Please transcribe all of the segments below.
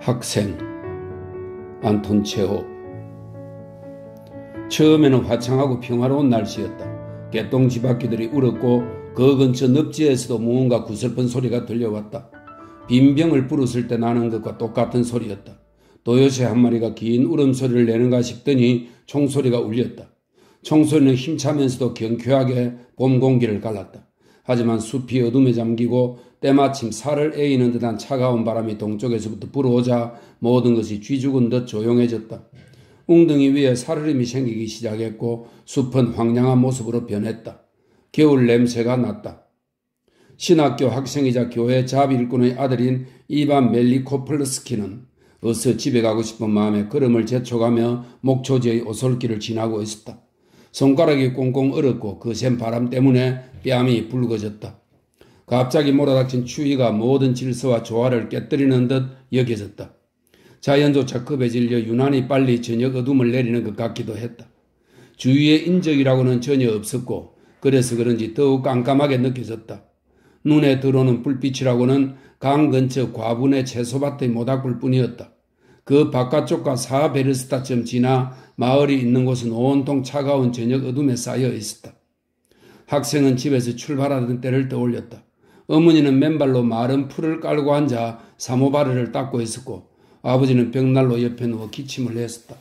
학생 안톤 체홉. 처음에는 화창하고 평화로운 날씨였다. 개똥 쥐바퀴들이 울었고 그 근처 늪지에서도 무언가 구슬픈 소리가 들려왔다. 빈 병을 부르실 때 나는 것과 똑같은 소리였다. 도요새 한 마리가 긴 울음소리를 내는가 싶더니 총소리가 울렸다. 총소리는 힘차면서도 경쾌하게 봄 공기를 갈랐다. 하지만 숲이 어둠에 잠기고 때마침 살을 에이는 듯한 차가운 바람이 동쪽에서부터 불어오자 모든 것이 쥐죽은 듯 조용해졌다. 웅덩이 위에 살얼음이 생기기 시작했고 숲은 황량한 모습으로 변했다. 겨울 냄새가 났다. 신학교 학생이자 교회 자비일꾼의 아들인 이반 멜리코플스키는 어서 집에 가고 싶은 마음에 걸음을 재촉하며 목초지의 오솔길을 지나고 있었다. 손가락이 꽁꽁 얼었고 거센 바람 때문에 뺨이 붉어졌다. 갑자기 몰아닥친 추위가 모든 질서와 조화를 깨뜨리는 듯 여겨졌다. 자연조차 급에 질려 유난히 빨리 저녁 어둠을 내리는 것 같기도 했다. 주위에 인적이라고는 전혀 없었고 그래서 그런지 더욱 깜깜하게 느껴졌다. 눈에 들어오는 불빛이라고는 강 근처 과분의 채소밭의 모닥불 뿐이었다. 그 바깥쪽과 4베르스타쯤 지나 마을이 있는 곳은 온통 차가운 저녁 어둠에 쌓여 있었다. 학생은 집에서 출발하던 때를 떠올렸다. 어머니는 맨발로 마른 풀을 깔고 앉아 사모바르를 닦고 있었고 아버지는 벽난로 옆에 누워 기침을 했었다.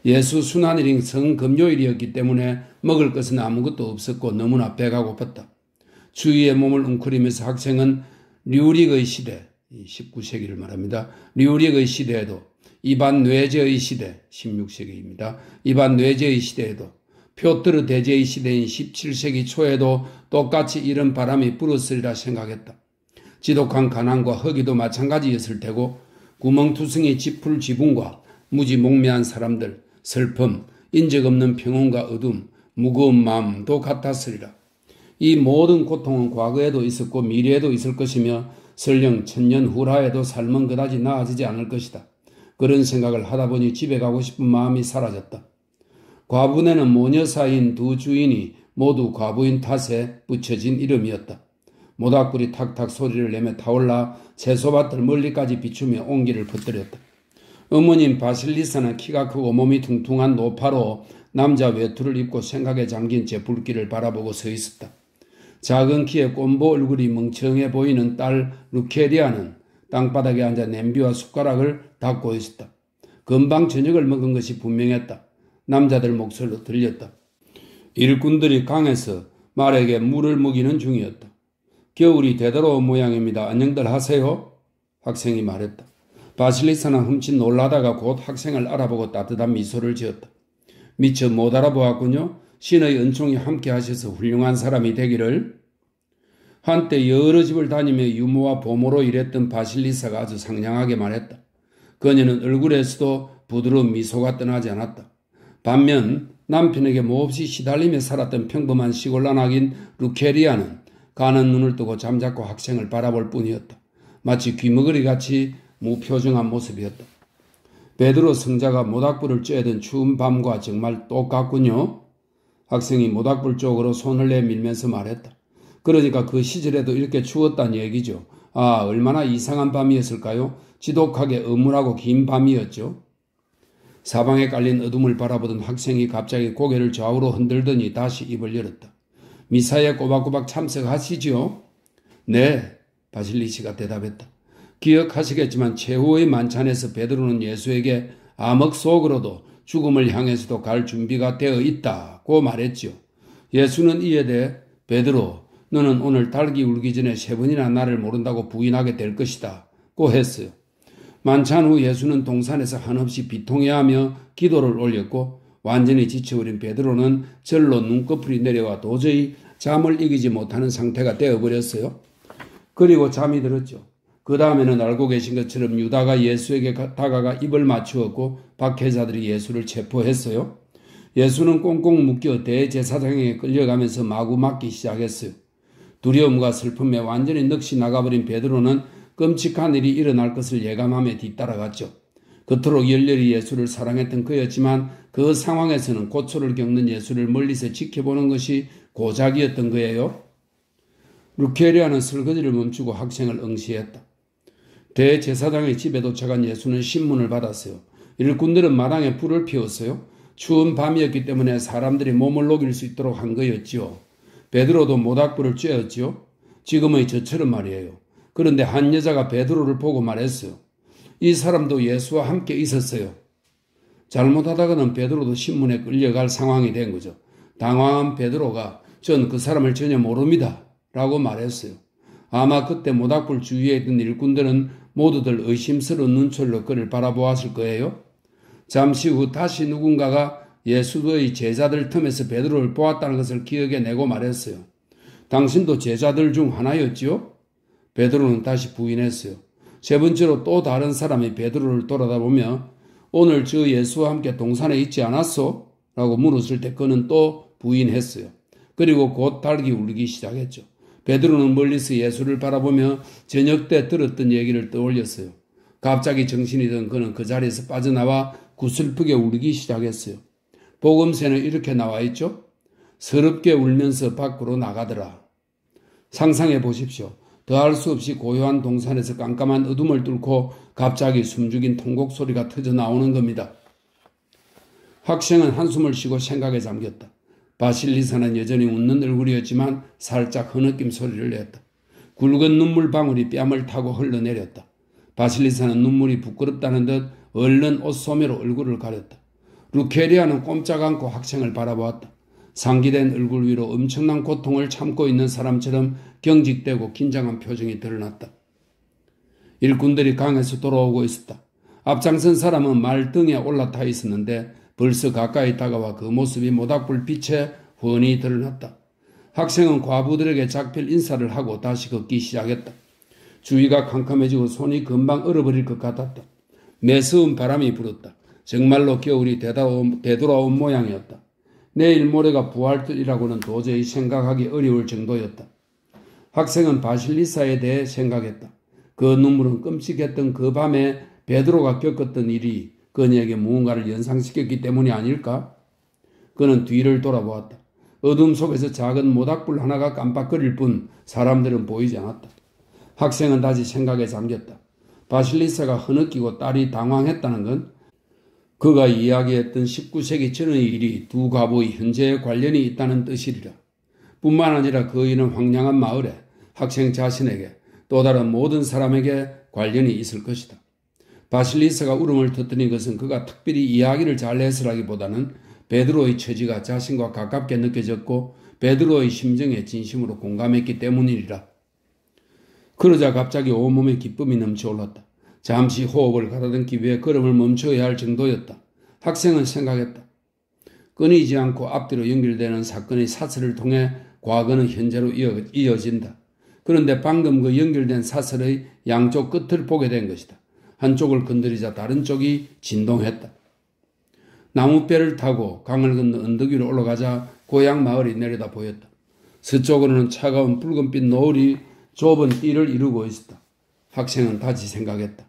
예수 순환일인 성금요일이었기 때문에 먹을 것은 아무것도 없었고 너무나 배가 고팠다. 주위에 몸을 웅크리면서 학생은 류릭의 시대, 19세기를 말합니다. 류릭의 시대에도 이반 뇌제의 시대, 16세기입니다. 이반 뇌제의 시대에도 표트르 대제의 시대인 17세기 초에도 똑같이 이런 바람이 불었으리라 생각했다. 지독한 가난과 허기도 마찬가지였을 테고 구멍투성이 짚풀 지붕과 무지몽매한 사람들, 슬픔, 인적 없는 평온과 어둠, 무거운 마음도 같았으리라. 이 모든 고통은 과거에도 있었고 미래에도 있을 것이며 설령 천년 후라에도 삶은 그다지 나아지지 않을 것이다. 그런 생각을 하다 보니 집에 가고 싶은 마음이 사라졌다. 과부네는 모녀 사이인 두 주인이 모두 과부인 탓에 붙여진 이름이었다. 모닥불이 탁탁 소리를 내며 타올라 채소밭을 멀리까지 비추며 온기를 퍼뜨렸다. 어머님 바실리사는 키가 크고 몸이 퉁퉁한 노파로 남자 외투를 입고 생각에 잠긴 채 불길을 바라보고 서 있었다. 작은 키에 꼰보 얼굴이 멍청해 보이는 딸 루케리아는 땅바닥에 앉아 냄비와 숟가락을 닦고 있었다. 금방 저녁을 먹은 것이 분명했다. 남자들 목소리로 들렸다. 일꾼들이 강에서 말에게 물을 먹이는 중이었다. 겨울이 되돌아온 모양입니다. 안녕들 하세요? 학생이 말했다. 바실리사는 흠칫 놀라다가 곧 학생을 알아보고 따뜻한 미소를 지었다. 미처 못 알아보았군요. 신의 은총이 함께 하셔서 훌륭한 사람이 되기를. 한때 여러 집을 다니며 유모와 보모로 일했던 바실리사가 아주 상냥하게 말했다. 그녀는 얼굴에서도 부드러운 미소가 떠나지 않았다. 반면 남편에게 몹시 시달리며 살았던 평범한 시골 나낙인 루케리아는 가는 눈을 뜨고 잠자코 학생을 바라볼 뿐이었다. 마치 귀머거리같이 무표정한 모습이었다. 베드로 성자가 모닥불을 쬐던 추운 밤과 정말 똑같군요. 학생이 모닥불 쪽으로 손을 내밀면서 말했다. 그러니까 그 시절에도 이렇게 추웠다는 얘기죠. 아, 얼마나 이상한 밤이었을까요? 지독하게 음울하고 긴 밤이었죠. 사방에 깔린 어둠을 바라보던 학생이 갑자기 고개를 좌우로 흔들더니 다시 입을 열었다. 미사에 꼬박꼬박 참석하시지요? 네, 바실리시가 대답했다. 기억하시겠지만 최후의 만찬에서 베드로는 예수에게 암흑 속으로도 죽음을 향해서도 갈 준비가 되어 있다고 말했지요. 예수는 이에 대해 베드로, 너는 오늘 닭이 울기 전에 3번이나 나를 모른다고 부인하게 될 것이다 고 했어요. 만찬 후 예수는 동산에서 한없이 비통해하며 기도를 올렸고 완전히 지쳐버린 베드로는 절로 눈꺼풀이 내려와 도저히 잠을 이기지 못하는 상태가 되어버렸어요. 그리고 잠이 들었죠. 그 다음에는 알고 계신 것처럼 유다가 예수에게 다가가 입을 맞추었고 박해자들이 예수를 체포했어요. 예수는 꽁꽁 묶여 대제사장에게 끌려가면서 마구 맞기 시작했어요. 두려움과 슬픔에 완전히 넋이 나가버린 베드로는 끔찍한 일이 일어날 것을 예감하며 뒤따라갔죠. 그토록 열렬히 예수를 사랑했던 그였지만 그 상황에서는 고초를 겪는 예수를 멀리서 지켜보는 것이 고작이었던 거예요. 루케리아는 설거지를 멈추고 학생을 응시했다. 대제사장의 집에 도착한 예수는 신문을 받았어요. 일꾼들은 마당에 불을 피웠어요. 추운 밤이었기 때문에 사람들이 몸을 녹일 수 있도록 한 거였지요. 베드로도 모닥불을 쬐었지요. 지금의 저처럼 말이에요. 그런데 한 여자가 베드로를 보고 말했어요. 이 사람도 예수와 함께 있었어요. 잘못하다가는 베드로도 신문에 끌려갈 상황이 된 거죠. 당황한 베드로가 전 그 사람을 전혀 모릅니다 라고 말했어요. 아마 그때 모닥불 주위에 있던 일꾼들은 모두들 의심스러운 눈초리로 그를 바라보았을 거예요. 잠시 후 다시 누군가가 예수의 제자들 틈에서 베드로를 보았다는 것을 기억해내고 말했어요. 당신도 제자들 중 하나였지요? 베드로는 다시 부인했어요. 세 번째로 또 다른 사람이 베드로를 돌아다보며 오늘 저 예수와 함께 동산에 있지 않았소? 라고 물었을 때 그는 또 부인했어요. 그리고 곧 닭이 울기 시작했죠. 베드로는 멀리서 예수를 바라보며 저녁 때 들었던 얘기를 떠올렸어요. 갑자기 정신이 든 그는 그 자리에서 빠져나와 구슬프게 울기 시작했어요. 복음서에는 이렇게 나와 있죠. 서럽게 울면서 밖으로 나가더라. 상상해 보십시오. 더할 수 없이 고요한 동산에서 깜깜한 어둠을 뚫고 갑자기 숨죽인 통곡 소리가 터져 나오는 겁니다. 학생은 한숨을 쉬고 생각에 잠겼다. 바실리사는 여전히 웃는 얼굴이었지만 살짝 흐느낌 소리를 냈다. 굵은 눈물 방울이 뺨을 타고 흘러내렸다. 바실리사는 눈물이 부끄럽다는 듯 얼른 옷소매로 얼굴을 가렸다. 루케리아는 꼼짝 않고 학생을 바라보았다. 상기된 얼굴 위로 엄청난 고통을 참고 있는 사람처럼 경직되고 긴장한 표정이 드러났다. 일꾼들이 강에서 돌아오고 있었다. 앞장선 사람은 말등에 올라타 있었는데 벌써 가까이 다가와 그 모습이 모닥불 빛에 훤히 드러났다. 학생은 과부들에게 작별 인사를 하고 다시 걷기 시작했다. 주위가 캄캄해지고 손이 금방 얼어버릴 것 같았다. 매서운 바람이 불었다. 정말로 겨울이 되돌아온 모양이었다. 내일 모레가 부활절이라고는 도저히 생각하기 어려울 정도였다. 학생은 바실리사에 대해 생각했다. 그 눈물은 끔찍했던 그 밤에 베드로가 겪었던 일이 그녀에게 무언가를 연상시켰기 때문이 아닐까? 그는 뒤를 돌아보았다. 어둠 속에서 작은 모닥불 하나가 깜빡거릴 뿐 사람들은 보이지 않았다. 학생은 다시 생각에 잠겼다. 바실리사가 흐느끼고 딸이 당황했다는 건 그가 이야기했던 19세기 전의 일이 두 과부의 현재에 관련이 있다는 뜻이리라. 뿐만 아니라 그 일은 황량한 마을에 학생 자신에게 또 다른 모든 사람에게 관련이 있을 것이다. 바실리사가 울음을 터뜨린 것은 그가 특별히 이야기를 잘해서라기보다는 베드로의 처지가 자신과 가깝게 느껴졌고 베드로의 심정에 진심으로 공감했기 때문이리라. 그러자 갑자기 온몸에 기쁨이 넘쳐올랐다. 잠시 호흡을 가다듬기 위해 걸음을 멈춰야 할 정도였다. 학생은 생각했다. 끊이지 않고 앞뒤로 연결되는 사건의 사슬을 통해 과거는 현재로 이어진다. 그런데 방금 그 연결된 사슬의 양쪽 끝을 보게 된 것이다. 한쪽을 건드리자 다른 쪽이 진동했다. 나무배를 타고 강을 건너 언덕 위로 올라가자 고향 마을이 내려다 보였다. 서쪽으로는 차가운 붉은빛 노을이 좁은 띠를 이루고 있었다. 학생은 다시 생각했다.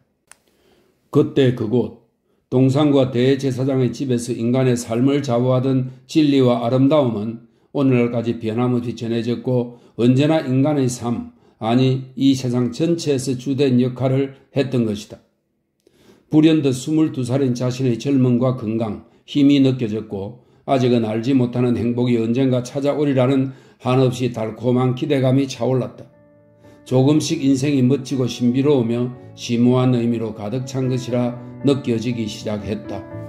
그때 그곳, 동산과 대제사장의 집에서 인간의 삶을 좌우하던 진리와 아름다움은 오늘날까지 변함없이 전해졌고 언제나 인간의 삶, 아니 이 세상 전체에서 주된 역할을 했던 것이다. 불현듯 22살인 자신의 젊음과 건강, 힘이 느껴졌고 아직은 알지 못하는 행복이 언젠가 찾아오리라는 한없이 달콤한 기대감이 차올랐다. 조금씩 인생이 멋지고 신비로우며 심오한 의미로 가득 찬 것이라 느껴지기 시작했다.